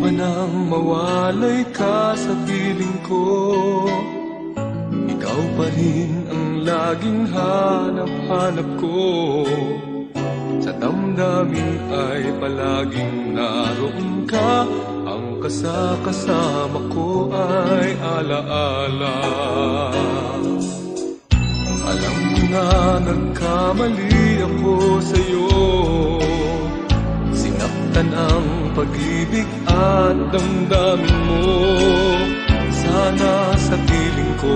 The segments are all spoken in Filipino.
ba nang mawalay ka sa piling ko? Ikaw pa rin ang laging hanap-hanap ko. Sa damdamin ay palaging naroon ka. Ang kasama ko ay alaala. Alam ko na nagkamali ako sa'yo. Sinaktan ang pag-ibig at damdamin mo. Sana sa piling ko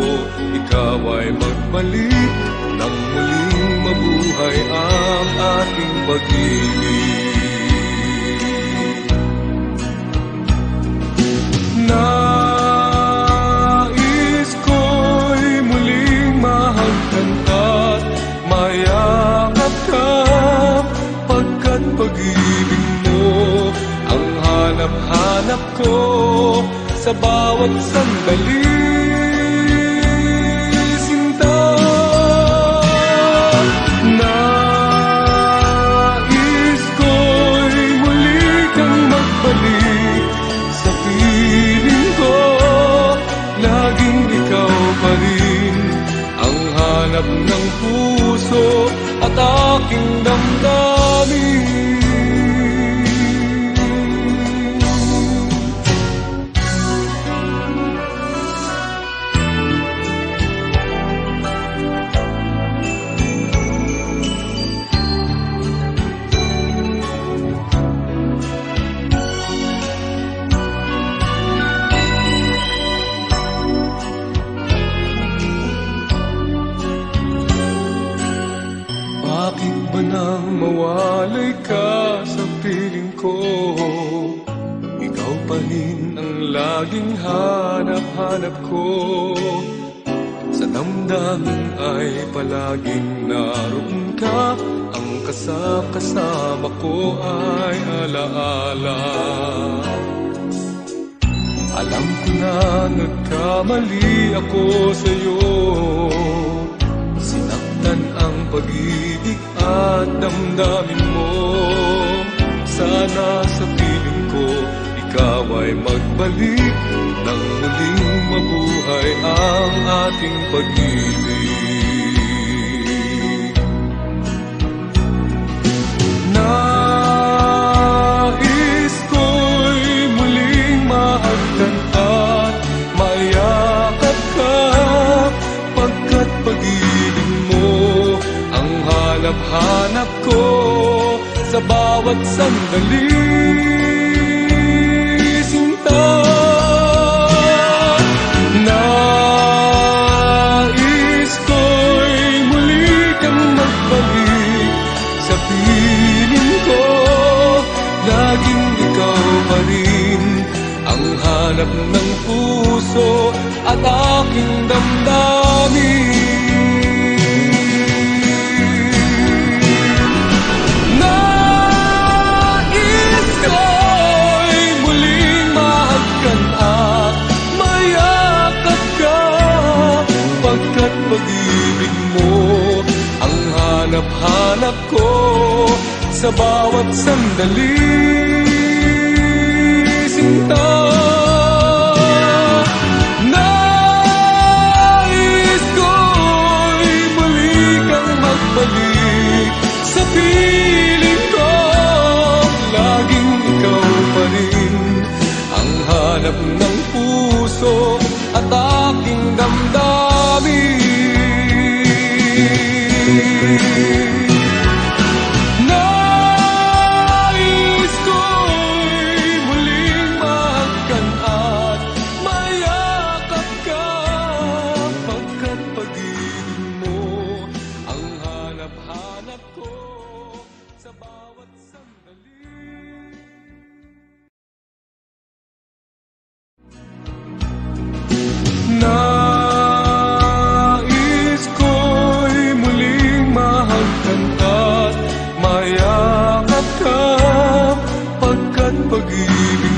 ikaw ay magbalik nang muling mabuhay ang ating pag-ibig. Nais ko'y muling mahagkan at mayakap ka, pagkat pag-ibig mo ang hanap-hanap ko sa bawat sandali. Ng puso at aking damdamin. Bakit ba nang mawalay ka sa piling ko? Ikaw pa rin ang laging hanap-hanap ko. Sa damdamin ay palaging naroon ka. Ang kasama ko ay alaala. Alam ko na nagkamali ako sa'yo. Sinaktan ang pag-ibig at damdamin mo. Sana sa piling ko ikaw ay magbalik nang muling mabuhay ang ating pag-ibig. Nais ko'y muling mahagkan at mayakap ka, pagkat pag-ibig mo ang hanap-hanap ko sa bawat sandali. Sinta, nais ko'y muli kang magbalik sa piling ko. Laging ikaw pa rin ang hanap ng puso at aking damdamin. Pag-ibig mo ang hanap-hanap ko sa bawat sandali. Sinta, nais ko'y muli kang magbalik sa piling ko. Laging ikaw pa rin ang hanap ng puso at aking damdamin. Nais ko'y muling mahagkan at mayakap ka, pagkat pag-ibig mo ang hanap-hanap ko sa bawat sandali. Nais ko'y muling mahagkan at mayakap ka, pagkat pag-ibig